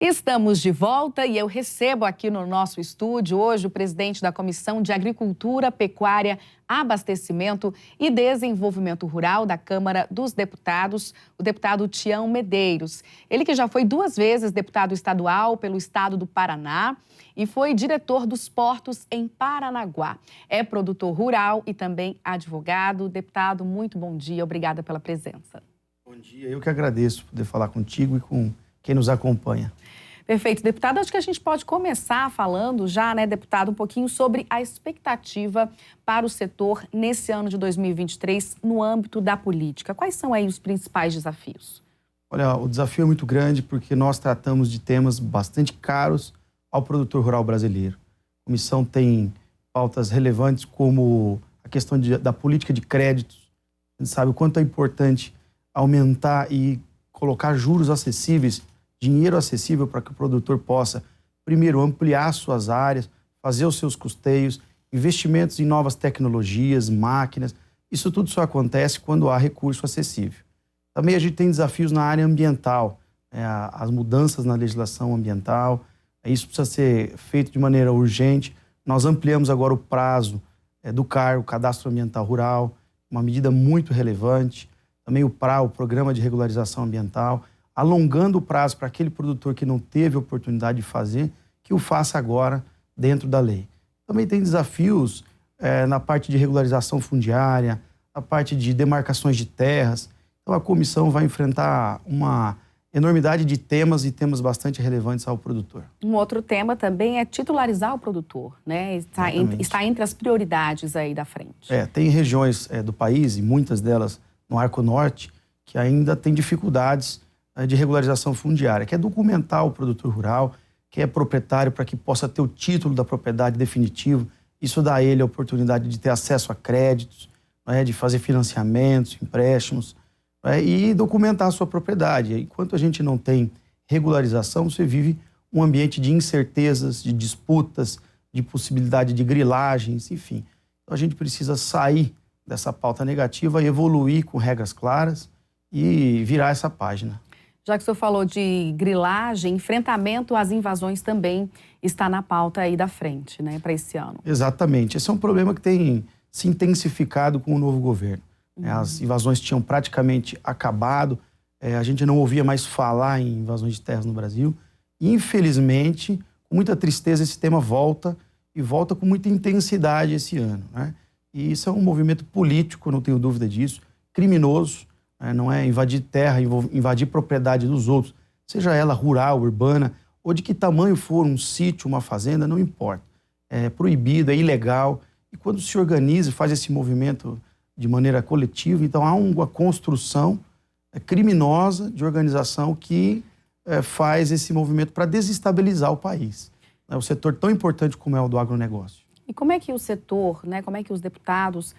Estamos de volta e eu recebo aqui no nosso estúdio hoje o presidente da Comissão de Agricultura, Pecuária, Abastecimento e Desenvolvimento Rural da Câmara dos Deputados, o deputado Tião Medeiros. Ele que já foi 2 vezes deputado estadual pelo estado do Paraná e foi diretor dos portos em Paranaguá. É produtor rural e também advogado. Deputado, muito bom dia, obrigada pela presença. Bom dia, eu que agradeço poder falar contigo e com quem nos acompanha. Perfeito, deputado. Acho que a gente pode começar falando já, né, deputado, um pouquinho sobre a expectativa para o setor nesse ano de 2023 no âmbito da política. Quais são aí os principais desafios? Olha, o desafio é muito grande porque nós tratamos de temas bastante caros ao produtor rural brasileiro. A comissão tem pautas relevantes como a questão da política de créditos. A gente sabe o quanto é importante aumentar e colocar juros acessíveis, dinheiro acessível para que o produtor possa, primeiro, ampliar suas áreas, fazer os seus custeios, investimentos em novas tecnologias, máquinas. Isso tudo só acontece quando há recurso acessível. Também a gente tem desafios na área ambiental, as mudanças na legislação ambiental. Isso precisa ser feito de maneira urgente. Nós ampliamos agora o prazo do CAR, o Cadastro Ambiental Rural, uma medida muito relevante. Também o PRA, o Programa de Regularização Ambiental, alongando o prazo para aquele produtor que não teve oportunidade de fazer, que o faça agora dentro da lei. Também tem desafios na parte de regularização fundiária, na parte de demarcações de terras. Então a comissão vai enfrentar uma enormidade de temas e temas bastante relevantes ao produtor. Um outro tema também é titularizar o produtor, né? Está entre as prioridades aí da frente. Tem regiões do país, e muitas delas no Arco Norte, que ainda tem dificuldades de regularização fundiária, que é documentar o produtor rural, que é proprietário para que possa ter o título da propriedade definitivo. Isso dá a ele a oportunidade de ter acesso a créditos, de fazer financiamentos, empréstimos, e documentar a sua propriedade. Enquanto a gente não tem regularização, você vive um ambiente de incertezas, de disputas, de possibilidade de grilagens, enfim. Então a gente precisa sair dessa pauta negativa, evoluir com regras claras e virar essa página. Já que o senhor falou de grilagem, enfrentamento às invasões também está na pauta aí da frente, né, para esse ano. Exatamente. Esse é um problema que tem se intensificado com o novo governo. As invasões tinham praticamente acabado, a gente não ouvia mais falar em invasões de terras no Brasil. E, infelizmente, com muita tristeza, esse tema volta e volta com muita intensidade esse ano, né? E isso é um movimento político, não tenho dúvida disso, criminoso. Não é invadir terra, invadir propriedade dos outros, seja ela rural, urbana, ou de que tamanho for um sítio, uma fazenda, não importa. É proibido, é ilegal. E quando se organiza e faz esse movimento de maneira coletiva, então há uma construção criminosa de organização que faz esse movimento para desestabilizar o país. É um setor tão importante como é o do agronegócio. E como é que o setor, né, como é que os deputados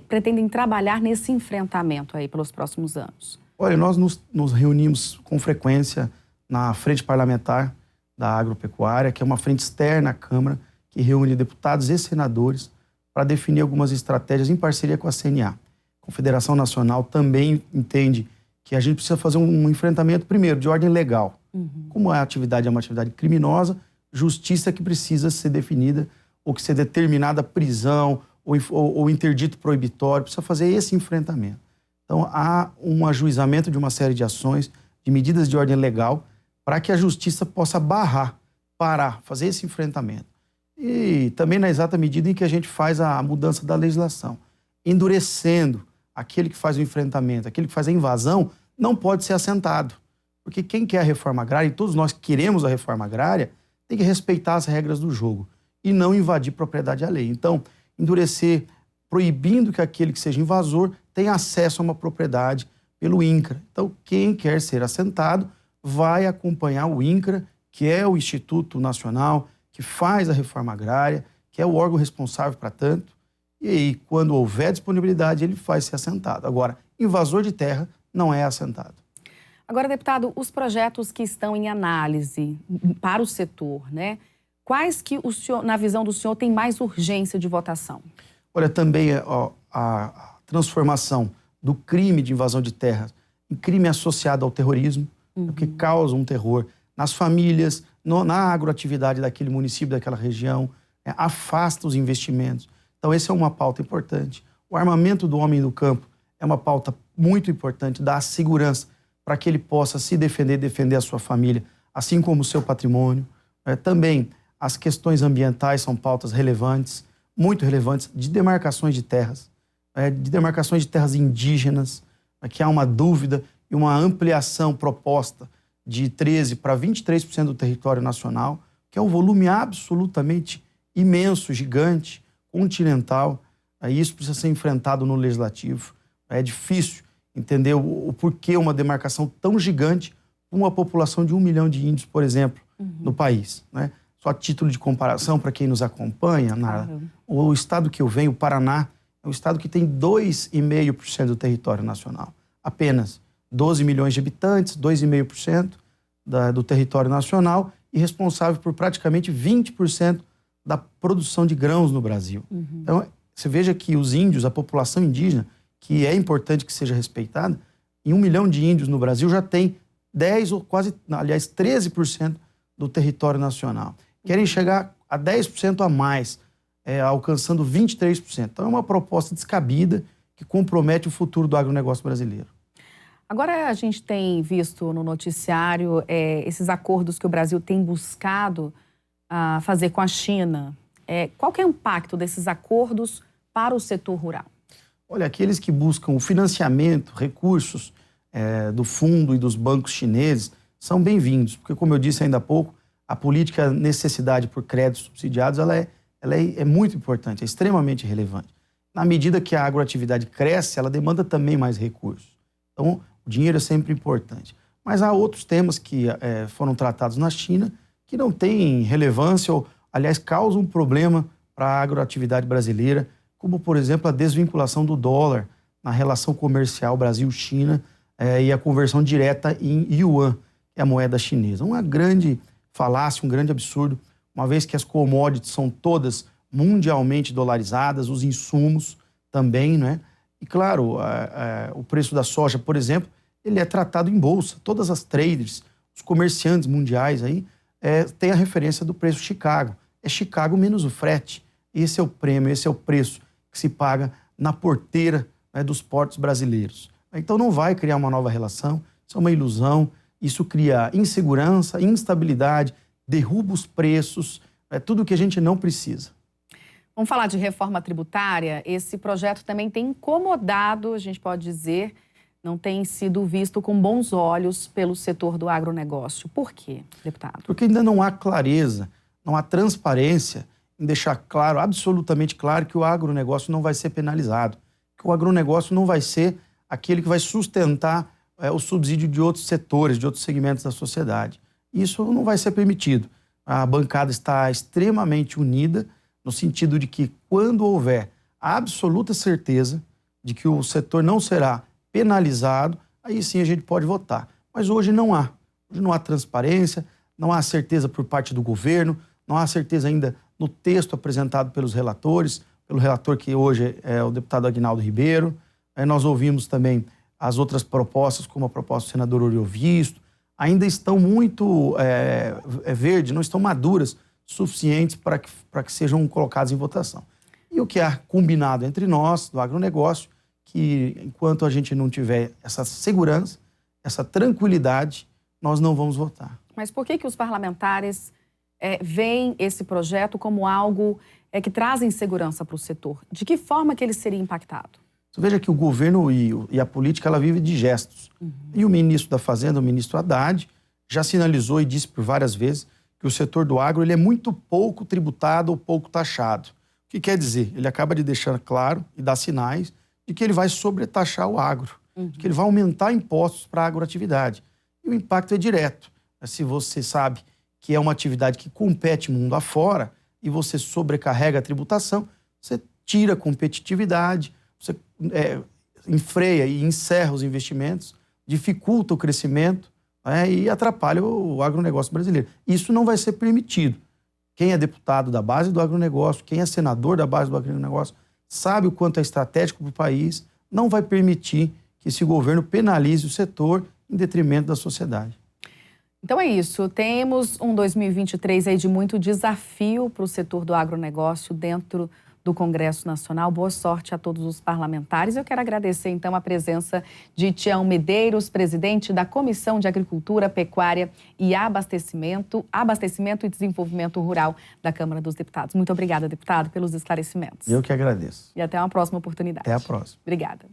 pretendem trabalhar nesse enfrentamento aí pelos próximos anos? Olha, nós nos reunimos com frequência na frente parlamentar da agropecuária, que é uma frente externa à Câmara, que reúne deputados e senadores para definir algumas estratégias em parceria com a CNA. A Confederação Nacional também entende que a gente precisa fazer um enfrentamento, primeiro, de ordem legal. Como a atividade é uma atividade criminosa, justiça que precisa ser definida, ou que ser determinada prisão, ou interdito proibitório, precisa fazer esse enfrentamento. Então, há um ajuizamento de uma série de ações, de medidas de ordem legal, para que a justiça possa parar, fazer esse enfrentamento. E também na exata medida em que a gente faz a mudança da legislação, endurecendo aquele que faz o enfrentamento, aquele que faz a invasão, não pode ser assentado. Porque quem quer a reforma agrária, e todos nós que queremos a reforma agrária, tem que respeitar as regras do jogo e não invadir propriedade alheia. Então, endurecer, proibindo que aquele que seja invasor tenha acesso a uma propriedade pelo INCRA. Então, quem quer ser assentado vai acompanhar o INCRA, que é o Instituto Nacional que faz a reforma agrária, que é o órgão responsável para tanto, e aí, quando houver disponibilidade, ele faz ser assentado. Agora, invasor de terra não é assentado. Agora, deputado, os projetos que estão em análise para o setor, né? Quais que, o senhor, na visão do senhor, tem mais urgência de votação? Olha, também a transformação do crime de invasão de terras em crime associado ao terrorismo, porque causa um terror nas famílias, na agroatividade daquele município, daquela região, afasta os investimentos. Então, essa é uma pauta importante. O armamento do homem do campo é uma pauta muito importante, dar segurança para que ele possa se defender, defender a sua família, assim como o seu patrimônio. Também as questões ambientais são pautas relevantes, muito relevantes, de demarcações de terras indígenas, que há uma dúvida e uma ampliação proposta de 13% para 23% do território nacional, que é um volume absolutamente imenso, gigante, continental. Isso precisa ser enfrentado no legislativo. É difícil entender o porquê uma demarcação tão gigante com uma população de 1 milhão de índios, por exemplo, no país, né? Só a título de comparação, para quem nos acompanha, o estado que eu venho, o Paraná, é um estado que tem 2,5% do território nacional. Apenas 12 milhões de habitantes, 2,5% do território nacional e responsável por praticamente 20% da produção de grãos no Brasil. Então, você veja que os índios, a população indígena, que é importante que seja respeitada, em 1 milhão de índios no Brasil já tem 10 ou quase, aliás, 13% do território nacional. Querem chegar a 10% a mais, alcançando 23%. Então é uma proposta descabida que compromete o futuro do agronegócio brasileiro. Agora a gente tem visto no noticiário esses acordos que o Brasil tem buscado fazer com a China. Qual que é o impacto desses acordos para o setor rural? Olha, aqueles que buscam o financiamento, recursos do fundo e dos bancos chineses são bem-vindos, porque, como eu disse ainda há pouco, a política necessidade por créditos subsidiados ela é muito importante, é extremamente relevante. Na medida que a agroatividade cresce, ela demanda também mais recursos. Então, o dinheiro é sempre importante. Mas há outros temas que foram tratados na China que não têm relevância ou, aliás, causam um problema para a agroatividade brasileira, como, por exemplo, a desvinculação do dólar na relação comercial Brasil-China e a conversão direta em yuan, que é a moeda chinesa. Uma grande falácia, um grande absurdo, uma vez que as commodities são todas mundialmente dolarizadas, os insumos também, né? E, claro, o preço da soja, por exemplo, ele é tratado em bolsa. Todas as traders, os comerciantes mundiais aí, têm a referência do preço Chicago. É Chicago menos o frete. Esse é o prêmio, esse é o preço que se paga na porteira, né, dos portos brasileiros. Então não vai criar uma nova relação, isso é uma ilusão, isso cria insegurança, instabilidade, derruba os preços, é tudo o que a gente não precisa. Vamos falar de reforma tributária. Esse projeto também tem incomodado, a gente pode dizer, não tem sido visto com bons olhos pelo setor do agronegócio. Por quê, deputado? Porque ainda não há clareza, não há transparência em deixar claro, absolutamente claro, que o agronegócio não vai ser penalizado, que o agronegócio não vai ser aquele que vai sustentar o subsídio de outros setores, de outros segmentos da sociedade. Isso não vai ser permitido. A bancada está extremamente unida, no sentido de que, quando houver a absoluta certeza de que o setor não será penalizado, aí sim a gente pode votar. Mas hoje não há. Hoje não há transparência, não há certeza por parte do governo, não há certeza ainda no texto apresentado pelos relatores, pelo relator que hoje é o deputado Aguinaldo Ribeiro. Nós ouvimos também as outras propostas, como a proposta do senador Oriovisto, ainda estão muito verdes, não estão maduras suficientes para que sejam colocadas em votação. E o que é combinado entre nós, do agronegócio, que enquanto a gente não tiver essa segurança, essa tranquilidade, nós não vamos votar. Mas por que os parlamentares veem esse projeto como algo que traz insegurança para o setor? De que forma que ele seria impactado? Você veja que o governo e a política, ela vive de gestos. E o ministro da Fazenda, o ministro Haddad, já sinalizou e disse por várias vezes que o setor do agro ele é muito pouco tributado ou pouco taxado. O que quer dizer? Ele acaba de deixar claro e dar sinais de que ele vai sobretaxar o agro, de que ele vai aumentar impostos para a agroatividade. E o impacto é direto. Se você sabe que é uma atividade que compete mundo afora e você sobrecarrega a tributação, você tira a competitividade, você enfreia e encerra os investimentos, dificulta o crescimento, e atrapalha o agronegócio brasileiro. Isso não vai ser permitido. Quem é deputado da base do agronegócio, quem é senador da base do agronegócio, sabe o quanto é estratégico para o país, não vai permitir que esse governo penalize o setor em detrimento da sociedade. Então é isso, temos um 2023 aí de muito desafio para o setor do agronegócio dentro do Congresso Nacional. Boa sorte a todos os parlamentares. Eu quero agradecer, então, a presença de Tião Medeiros, presidente da Comissão de Agricultura, Pecuária e Abastecimento e Desenvolvimento Rural da Câmara dos Deputados. Muito obrigada, deputado, pelos esclarecimentos. Eu que agradeço. E até uma próxima oportunidade. Até a próxima. Obrigada.